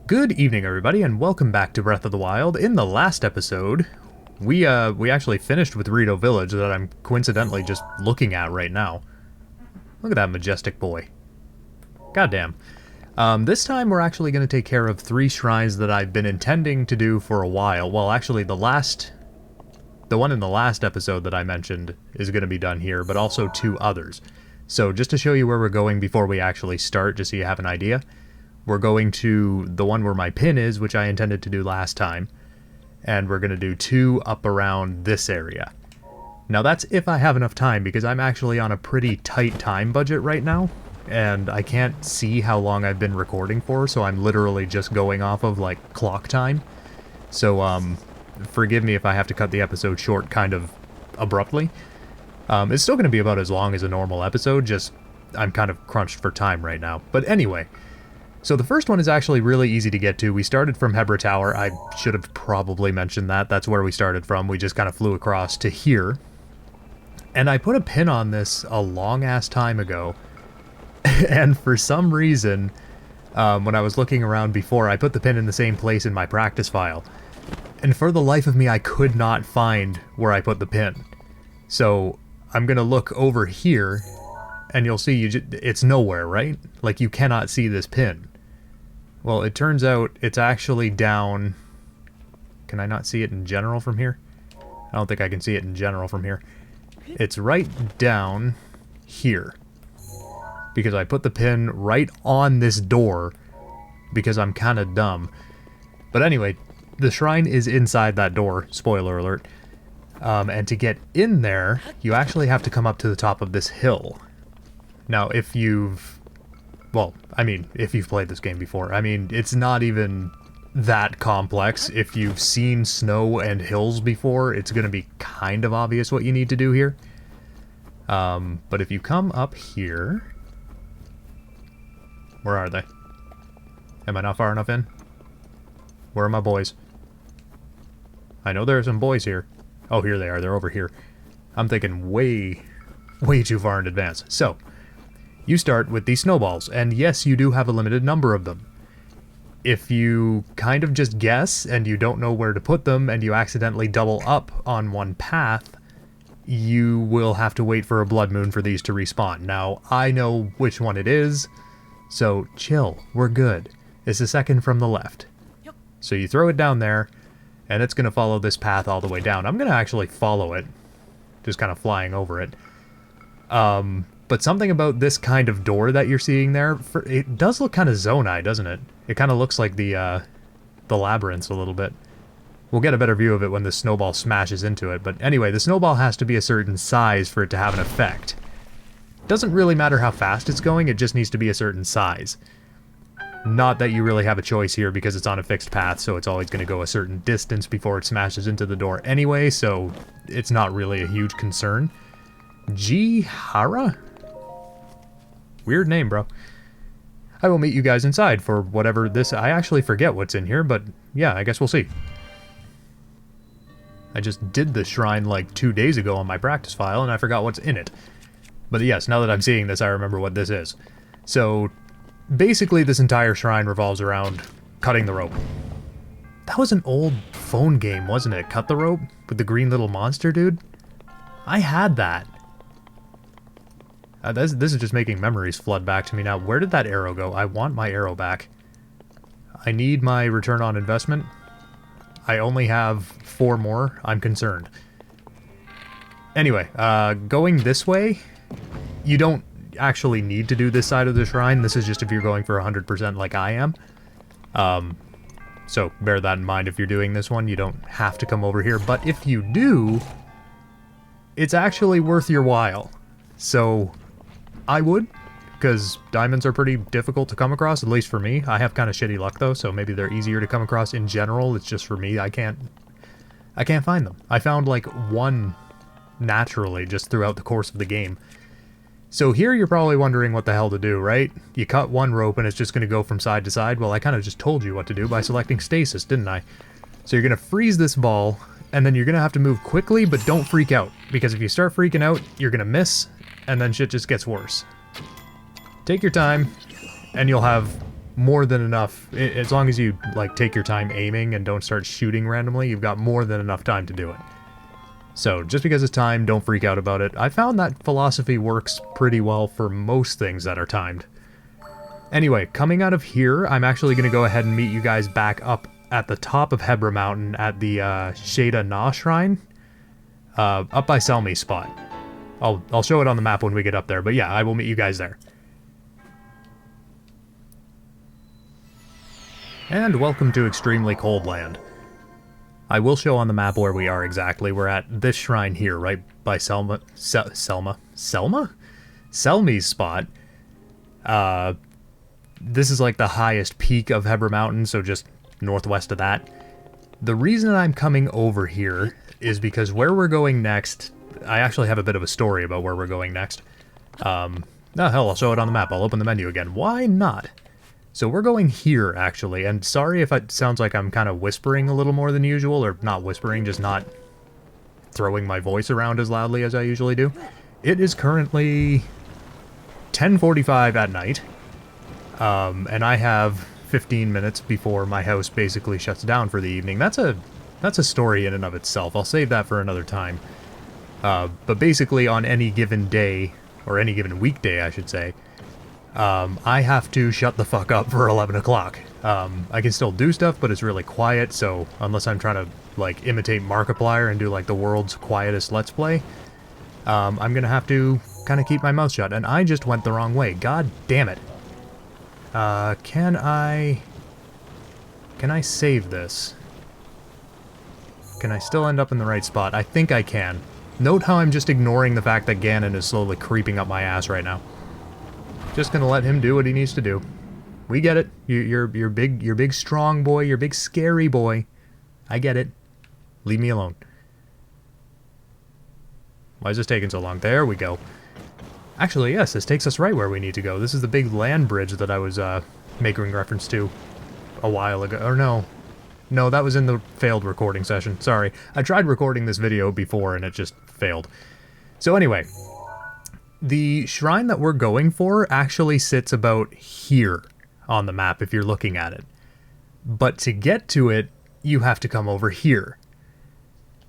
Good evening, everybody, and welcome back to Breath of the Wild. In the last episode, we actually finished with Rito Village that I'm coincidentally just looking at right now. Look at that majestic boy. Goddamn. This time we're actually going to take care of 3 shrines that I've been intending to do for a while. Well, actually, the one in the last episode that I mentioned is going to be done here, but also 2 others. So just to show you where we're going before we actually start, just so you have an idea, we're going to the one where my pin is, which I intended to do last time, and we're going to do 2 up around this area. Now that's if I have enough time, because I'm actually on a pretty tight time budget right now, and I can't see how long I've been recording for, so I'm literally just going off of, like, clock time. So, forgive me if I have to cut the episode short kind of abruptly. It's still going to be about as long as a normal episode, just I'm kind of crunched for time right now. But anyway, so the first one is actually really easy to get to. We started from Hebra Tower. I should have probably mentioned that. That's where we started from. We just kind of flew across to here. And I put a pin on this a long-ass time ago. And for some reason, when I was looking around before, I put the pin in the same place in my practice file. And for the life of me, I could not find where I put the pin. So I'm going to look over here, and you'll see it's nowhere, right? Like, you cannot see this pin. Well, it turns out it's actually down... Can I not see it in general from here? I don't think I can see it in general from here. It's right down here. Because I put the pin right on this door because I'm kind of dumb. But anyway, the shrine is inside that door, spoiler alert. And to get in there, you actually have to come up to the top of this hill. Now, if you've... Well, I mean, if you've played this game before, I mean, it's not even that complex. If you've seen snow and hills before, it's going to be kind of obvious what you need to do here. But if you come up here... Where are they? Am I not far enough in? Where are my boys? I know there are some boys here. Oh, here they are. They're over here. I'm thinking way too far in advance. So, you start with these snowballs, and yes, you do have a limited number of them. If you kind of just guess, and you don't know where to put them, and you accidentally double up on one path, you will have to wait for a blood moon for these to respawn. Now, I know which one it is, so chill, we're good. It's the second from the left. So you throw it down there, and it's going to follow this path all the way down. I'm going to actually follow it, just kind of flying over it. But something about this kind of door that you're seeing there, it does look kind of Zonai, doesn't it? It kind of looks like the labyrinths a little bit. We'll get a better view of it when the snowball smashes into it. But anyway, the snowball has to be a certain size for it to have an effect. Doesn't really matter how fast it's going, it just needs to be a certain size. Not that you really have a choice here because it's on a fixed path, so it's always going to go a certain distance before it smashes into the door anyway, so it's not really a huge concern. Hara? Weird name, bro. I will meet you guys inside for whatever this... I actually forget what's in here, but yeah, I guess we'll see. I just did the shrine like 2 days ago on my practice file, and I forgot what's in it. But yes, now that I'm seeing this, I remember what this is. So, basically this entire shrine revolves around cutting the rope. That was an old phone game, wasn't it? Cut the rope? With the green little monster dude? I had that. This is just making memories flood back to me now. Where did that arrow go? I want my arrow back. I need my return on investment. I only have 4 more. I'm concerned. Anyway, going this way, you don't actually need to do this side of the shrine. This is just if you're going for 100% like I am. So bear that in mind if you're doing this one. You don't have to come over here. But if you do, it's actually worth your while. So... I would, because diamonds are pretty difficult to come across, at least for me. I have kind of shitty luck though, so maybe they're easier to come across in general. It's just for me, I can't find them. I found like 1 naturally just throughout the course of the game. So here you're probably wondering what the hell to do, right? You cut 1 rope and it's just going to go from side to side. Well, I kind of just told you what to do by selecting stasis, didn't I? So you're going to freeze this ball, and then you're going to have to move quickly, but don't freak out. Because if you start freaking out, you're going to miss, and then shit just gets worse. Take your time, and you'll have more than enough. As long as you, like, take your time aiming and don't start shooting randomly, you've got more than enough time to do it. So, just because it's timed, don't freak out about it. I found that philosophy works pretty well for most things that are timed. Anyway, coming out of here, I'm actually going to go ahead and meet you guys back up at the top of Hebra Mountain at the Shada Na Shrine. Up by Selmy's spot. I'll show it on the map when we get up there, but yeah, I will meet you guys there. And welcome to Extremely Cold Land. I will show on the map where we are exactly. We're at this shrine here, right by Selmy's spot. This is like the highest peak of Hebra Mountain, so just northwest of that. The reason I'm coming over here is because where we're going next, I actually have a bit of a story about where we're going next. Oh hell, I'll show it on the map. I'll open the menu again. Why not? So we're going here, actually, and sorry if it sounds like I'm kind of whispering a little more than usual, or not whispering, just not throwing my voice around as loudly as I usually do. It is currently 10:45 at night, and I have 15 minutes before my house basically shuts down for the evening. That's a story in and of itself. I'll save that for another time. But basically on any given day, or any given weekday, I should say, I have to shut the fuck up for 11 o'clock. I can still do stuff, but it's really quiet, so unless I'm trying to, like, imitate Markiplier and do, like, the world's quietest Let's Play, I'm gonna have to kind of keep my mouth shut, and I just went the wrong way. God damn it. Can I save this? Can I still end up in the right spot? I think I can. Note how I'm just ignoring the fact that Ganon is slowly creeping up my ass right now. Just gonna let him do what he needs to do. We get it. You're big strong boy. You're big scary boy. I get it. Leave me alone. Why is this taking so long? There we go. Actually, yes, this takes us right where we need to go. This is the big land bridge that I was making reference to a while ago. Or no. No, that was in the failed recording session. Sorry. I tried recording this video before and it just failed. So anyway, the shrine that we're going for actually sits about here on the map if you're looking at it. But to get to it, you have to come over here.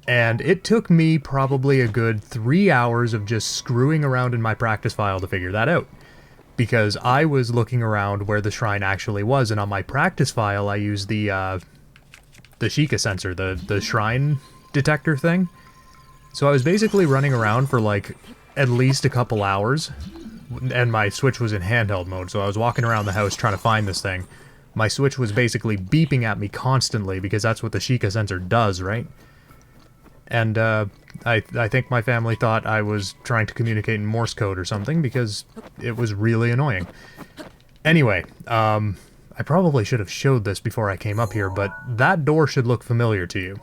And it took me probably a good 3 hours of just screwing around in my practice file to figure that out. Because I was looking around where the shrine actually was, and on my practice file I used the Sheikah sensor, the shrine detector thing. So I was basically running around for like at least a couple hours, and my Switch was in handheld mode, so I was walking around the house trying to find this thing. My Switch was basically beeping at me constantly, because that's what the Sheikah sensor does, right? And I think my family thought I was trying to communicate in Morse code or something, because it was really annoying. Anyway, I probably should have showed this before I came up here, but that door should look familiar to you.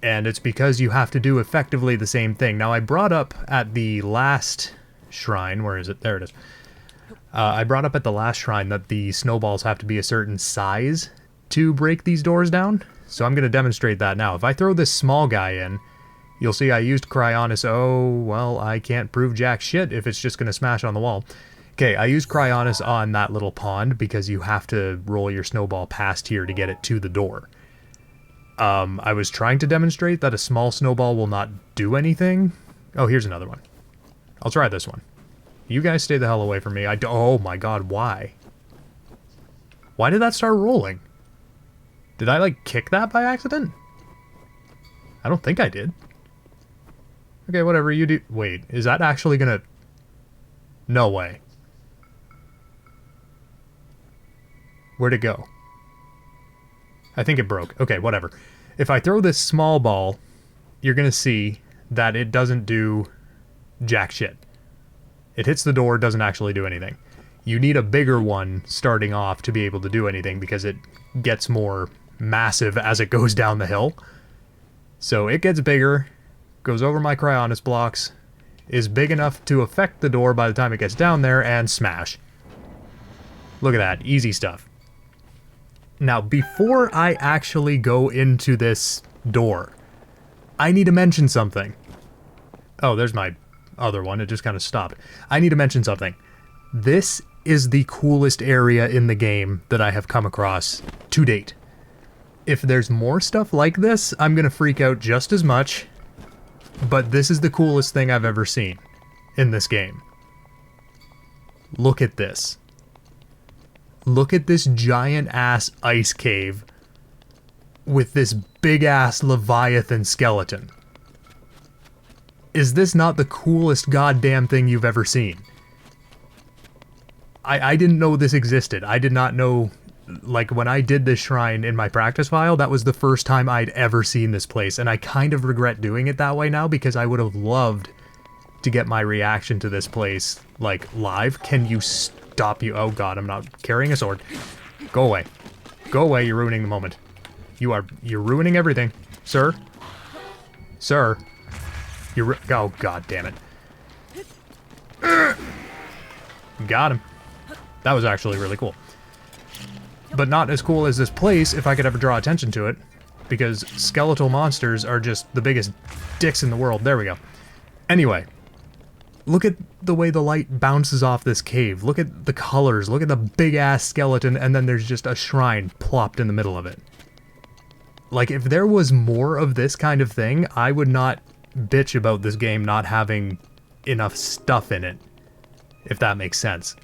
And it's because you have to do effectively the same thing. Now, I brought up at the last shrine, where is it? There it is. I brought up at the last shrine that the snowballs have to be a certain size to break these doors down. So I'm going to demonstrate that now. If I throw this small guy in, you'll see I used Cryonis. Oh, well, I can't prove jack shit if it's just going to smash on the wall. Okay, I used Cryonis on that little pond because you have to roll your snowball past here to get it to the door. I was trying to demonstrate that a small snowball will not do anything. Oh, here's another one. I'll try this one. You guys stay the hell away from me. Oh my god, why? Why did that start rolling? Did I, like, kick that by accident? I don't think I did. Okay, whatever, you do. Wait, is that actually gonna... No way. Where'd it go? I think it broke. Okay, whatever. If I throw this small ball, you're gonna see that it doesn't do jack shit. It hits the door, doesn't actually do anything. You need a bigger one starting off to be able to do anything, because it gets more massive as it goes down the hill. So it gets bigger, goes over my Cryonis blocks, is big enough to affect the door by the time it gets down there, and smash. Look at that, easy stuff. Now, before I actually go into this door, I need to mention something. Oh, there's my other one, it just kind of stopped. I need to mention something. This is the coolest area in the game that I have come across to date. If there's more stuff like this, I'm gonna freak out just as much, but this is the coolest thing I've ever seen in this game. Look at this. Look at this giant-ass ice cave with this big-ass Leviathan skeleton. Is this not the coolest goddamn thing you've ever seen? I didn't know this existed. I did not know, like, when I did this shrine in my practice file, that was the first time I'd ever seen this place, and I kind of regret doing it that way now because I would have loved to get my reaction to this place, like, live. Can you stop you? Oh god, I'm not carrying a sword. Go away. Go away, you're ruining the moment. You're ruining everything. Sir? Sir? Oh god damn it. Got him. That was actually really cool. But not as cool as this place if I could ever draw attention to it, because skeletal monsters are just the biggest dicks in the world. There we go. Anyway, look at the way the light bounces off this cave. Look at the colors. Look at the big-ass skeleton, and then there's just a shrine plopped in the middle of it. Like, if there was more of this kind of thing, I would not bitch about this game not having enough stuff in it, if that makes sense.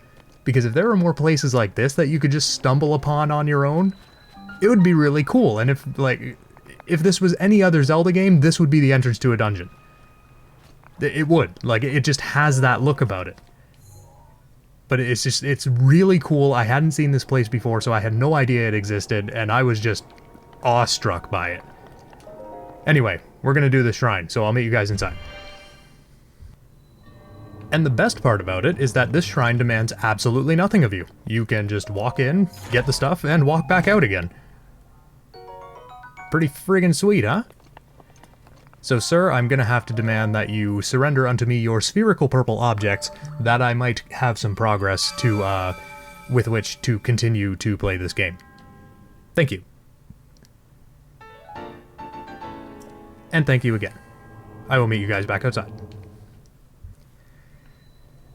Because if there were more places like this that you could just stumble upon on your own, it would be really cool. And if this was any other Zelda game, this would be the entrance to a dungeon. It would. Like, it just has that look about it. But it's really cool. I hadn't seen this place before, so I had no idea it existed, and I was just awestruck by it. Anyway, we're gonna do the shrine, so I'll meet you guys inside. And the best part about it is that this shrine demands absolutely nothing of you. You can just walk in, get the stuff, and walk back out again. Pretty friggin' sweet, huh? So, sir, I'm gonna have to demand that you surrender unto me your spherical purple objects, that I might have some progress to, with which to continue to play this game. Thank you. And thank you again. I will meet you guys back outside.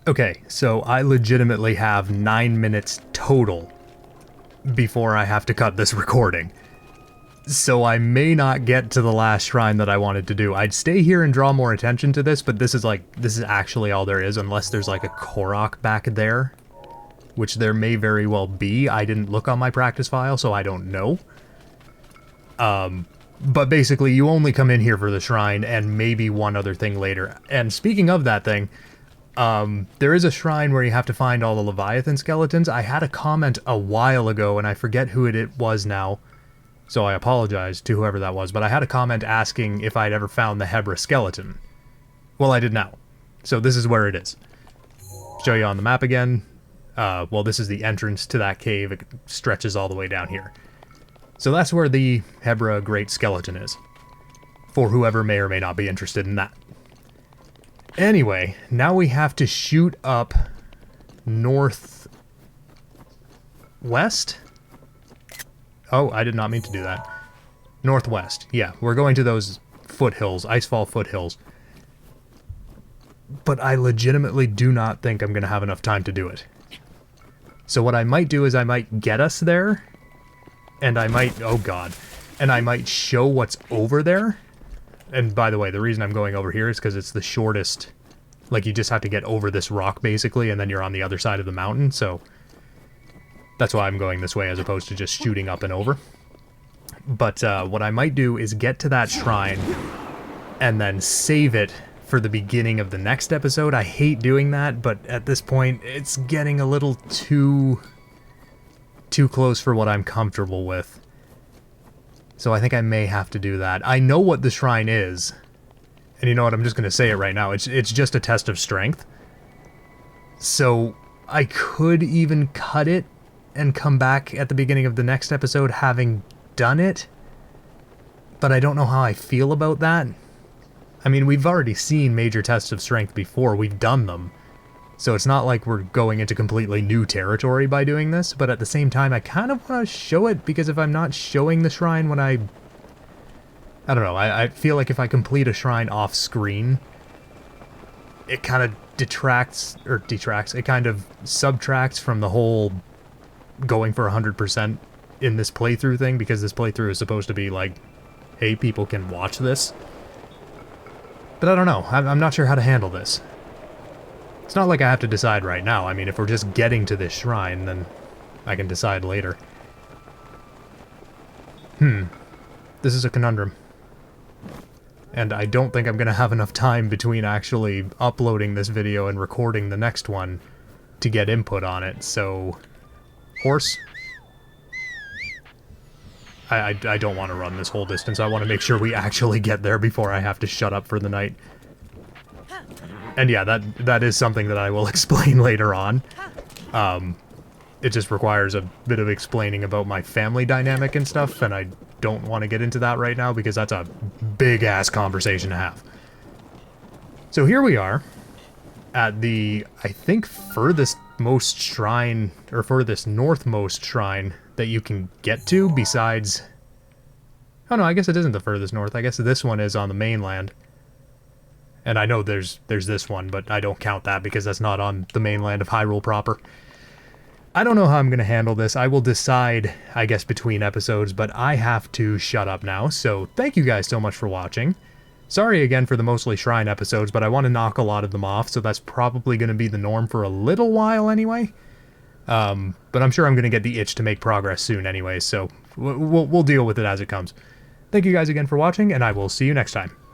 Okay, so I legitimately have 9 minutes total before I have to cut this recording. So I may not get to the last shrine that I wanted to do. I'd stay here and draw more attention to this, but this is actually all there is, unless there's like a Korok back there, which there may very well be. I didn't look on my practice file, so I don't know. But basically, you only come in here for the shrine and maybe one other thing later. And speaking of that thing, there is a shrine where you have to find all the Leviathan skeletons. I had a comment a while ago, and I forget who it was now, so I apologize to whoever that was, but I had a comment asking if I'd ever found the Hebra skeleton. Well, I did now. So this is where it is. Show you on the map again. Well, this is the entrance to that cave. It stretches all the way down here. So that's where the Hebra Great Skeleton is, for whoever may or may not be interested in that. Anyway, now we have to shoot up northwest? Oh, I did not mean to do that. Northwest, yeah. We're going to those foothills, Icefall foothills. But I legitimately do not think I'm going to have enough time to do it. So what I might do is I might get us there, and I might, oh god, and I might show what's over there. And by the way, the reason I'm going over here is because it's the shortest, like you just have to get over this rock basically, and then you're on the other side of the mountain, so that's why I'm going this way as opposed to just shooting up and over. But what I might do is get to that shrine and then save it for the beginning of the next episode. I hate doing that, but at this point, it's getting a little too close for what I'm comfortable with. So I think I may have to do that. I know what the shrine is, and you know what, I'm just going to say it right now. It's just a test of strength. So I could even cut it and come back at the beginning of the next episode having done it, but I don't know how I feel about that. I mean, we've already seen major tests of strength before, we've done them, so it's not like we're going into completely new territory by doing this, but at the same time, I kind of want to show it, because if I'm not showing the shrine when I don't know, I feel like if I complete a shrine off-screen, it kind of detracts, it kind of subtracts from the whole going for 100% in this playthrough thing, because this playthrough is supposed to be like, hey, people can watch this. But I don't know, I'm not sure how to handle this. It's not like I have to decide right now. I mean, if we're just getting to this shrine, then I can decide later. This is a conundrum. And I don't think I'm going to have enough time between actually uploading this video and recording the next one to get input on it, so... Horse? I don't want to run this whole distance. I want to make sure we actually get there before I have to shut up for the night. And yeah, that is something that I will explain later on. It just requires a bit of explaining about my family dynamic and stuff, and I don't want to get into that right now because that's a big-ass conversation to have. So here we are at the, I think, furthest most shrine, or furthest northmost shrine that you can get to besides... Oh no, I guess it isn't the furthest north. I guess this one is on the mainland. And I know there's this one, but I don't count that because that's not on the mainland of Hyrule proper. I don't know how I'm going to handle this. I will decide, I guess, between episodes, but I have to shut up now. So thank you guys so much for watching. Sorry again for the mostly shrine episodes, but I want to knock a lot of them off, so that's probably going to be the norm for a little while anyway. But I'm sure I'm going to get the itch to make progress soon anyway, so we'll deal with it as it comes. Thank you guys again for watching, and I will see you next time.